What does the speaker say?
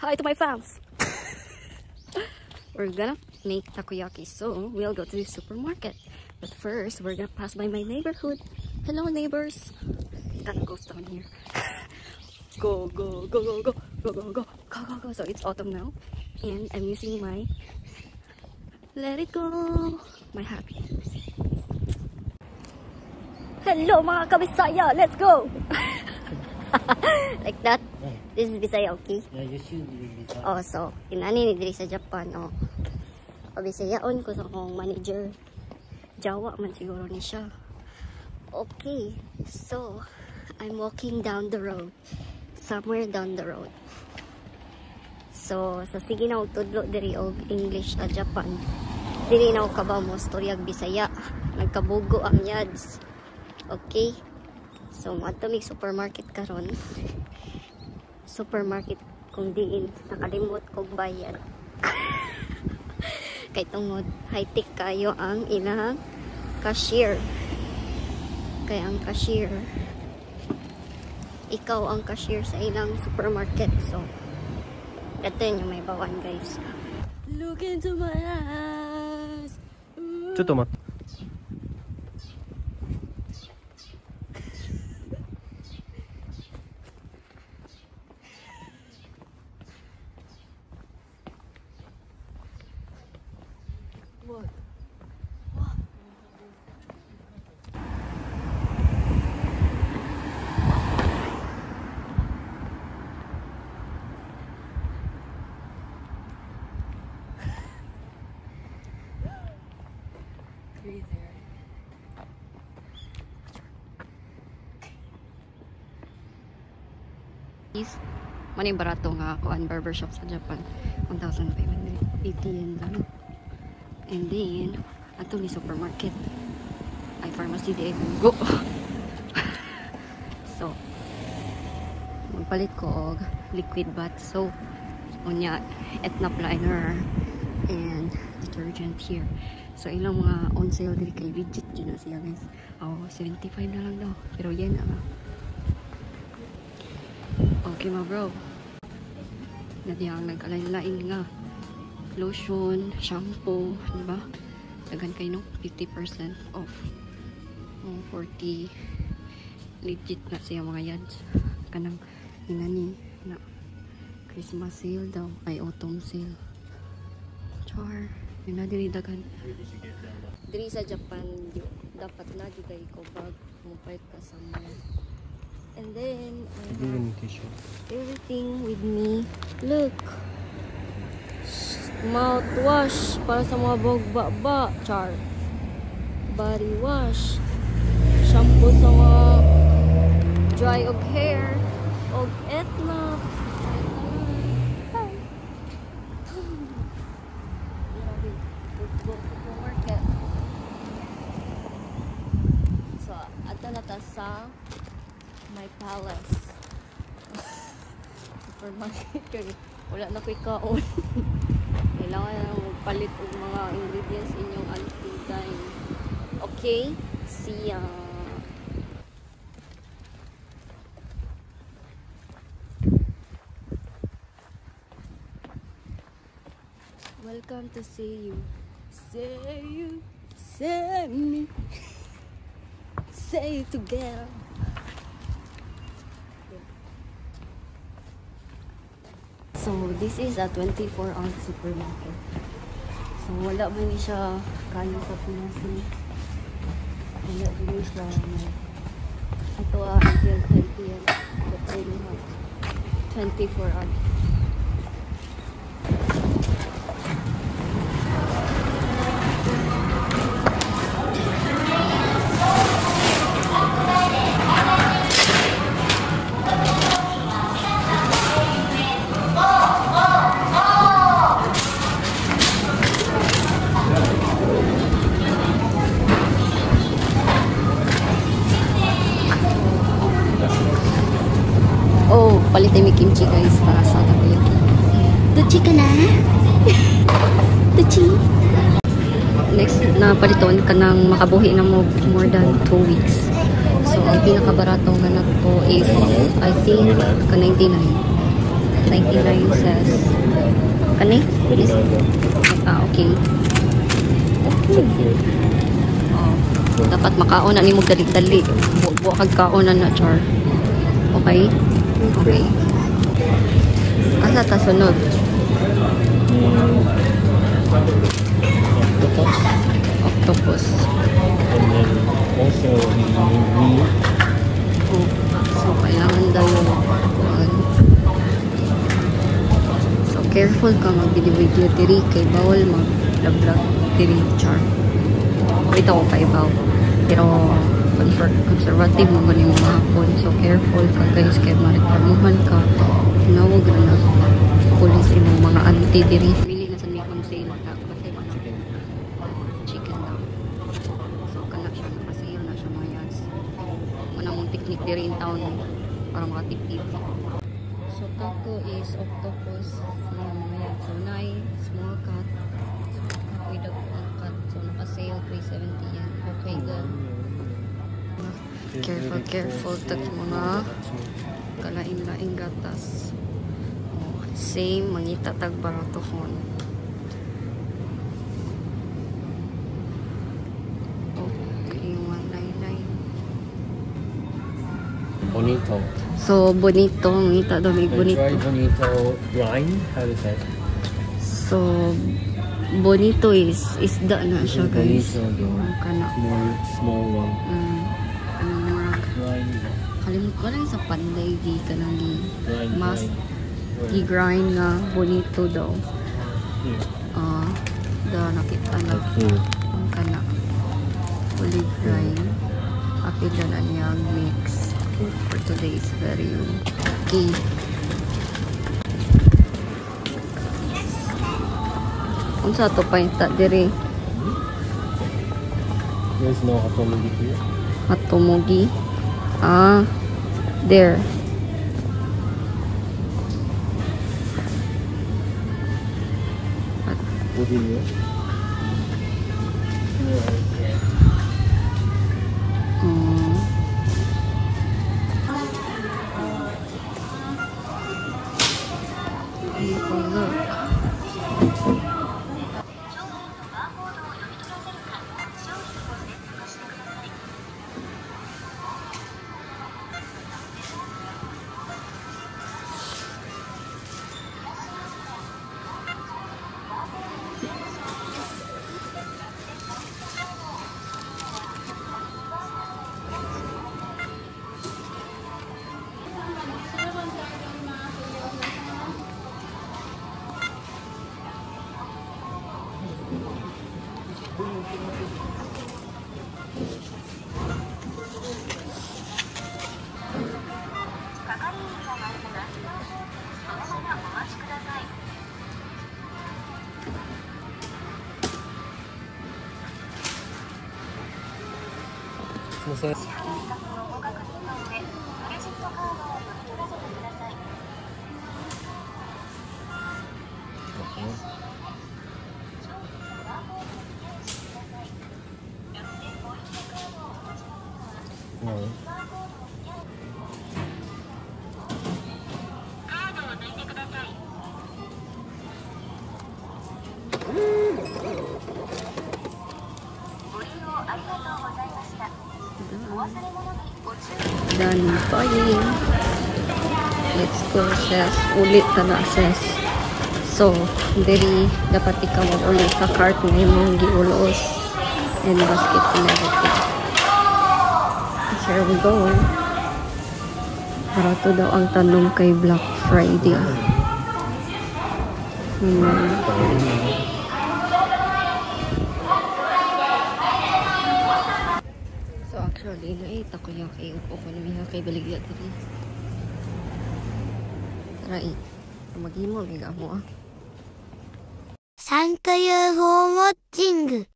Hi to my fans. We're gonna make takoyaki, so we'll go to the supermarket. But first, we're gonna pass by my neighborhood. Hello, neighbors. It's kind of ghost town here. Go, go, go, go, go, go, go, go, go, go, go. So it's autumn now, and I'm using my Let It Go, my happy. Hello, mga kabisaya. Let's go. Like that. Yeah. This is Bisaya, okay? Yeah, you should be Bisaya. Oh, so inani ni diri sa Japan, oh. Pabisayaon ko sa akong manager. Jawa man siguro ni siya. Okay, so I'm walking down the road. Somewhere down the road. So, sa sige na og tudlo diri og English sa Japan. Dili na ako kabaw mo storyag Bisaya. Nagkabugo ang yads. Okay? So, matamig supermarket karon. Supermarket kung diin nakalimot kog bayad. Kay tungod high-tech kayo ang ilang cashier. Kay ang cashier, ikaw ang cashier sa ilang supermarket. So, ito yung may bawan, guys. Look into my eyes. ちょっと待って。What? Maning barato nga kuan barbershop sa Japan. 1,580 yen lang. And then ato ni supermarket ay pharmacy di go. So magpalit ko og liquid bath soap, unya etnap liner and detergent here. So ilang mga on sale diri kay legit yun na siya, guys. Oh, 75 na lang daw, pero yan okay ma bro. Nadiyang nag-alain-lain nga lotion, shampoo, diba? Dagan kayo no? 50% off. 40 legit na siya mga yads. Kanang inani na Christmas sale daw ay autumn sale. Char, yun na diri dagan. Diri sa Japan dapat lagi kayo ko bag mupait ka sa mga. And then I have everything with me. Look, mouthwash para sa mga bog-ba-ba, char. Body wash, shampoo sa mga dry og hair, og etna. So, ato na ta sa my palace. Supermarket kay wala na ko'y kaon. Kailangan na magpalit og mga ingredients inyong auntie time. Okay? See ya. Welcome to see you. Say you. Say me. Say it together. So, this is a 24-hour supermarket. So, wala ba ni siya kaya sa Pinas. Wala ba ni siya ito until 20th. But really have 24 hours. Palit ay may kimchi, guys, para sa takoyaki. Tuchi ka na? Tuchi? Next na paliton ka nang makabuhi na mo more than 2 weeks. So, ang pinakabaratong hanap ko is, I think, ka 99. $99 says. Kani? This? Okay. Oh, dapat makauna ni mo dali-dali. Buwa kag kauna na, char. Okay? Okay. Asa ta sunod? Octopus. And then also we Oh, so kailangan daw yung so careful ka mag-video diri kay bawal mag-vlog diri, char. Ito ko kay baw. Pero conservative mo ganing mga hapon. So careful ka guys kay mareklamuhan ka. Tinawag na pulis imong mga auntie diri. Pili na sa may sale na kasi mga chicken daw. So kana siya nakasale na siya mga yans. Muna mong technique diri in town para makatipid. So taco is octopus na mga yan. So nai small cut with a cut. So naka-sale 370 yan. Okay, good. Careful tag mga kalain-laing gatas. Oh, same mangita tag baratohon. Okay, one line. bonito. So bonito, mangita daw may They bonito. try bonito brine. How is that? So bonito is isda na siya guys. Bonito, Oh, kana. small one. Anong murag. Brine. Kalimut ko lang sa panday di ka nang Brine. mas brine. i-grind nga bonito daw. Here. Da nakita na Here. ang kana. Fully grind. Apila na niya mix. For today is very key. Unsa to painta diri? There's no hatomugi here. Hatomugi. There. What do you? No. Done buying. Let's go sis. Ulit ka na sis. So, diri dapat ikaw mag-ulit sa cart na imong giulos and basket and everything. Here we go. Para to daw ang tanong kay Black Friday. So actually, naita ko yung kay upo ko na kay baligya dito. Tara maghimo, giga mo サントユーフォーウォッチング。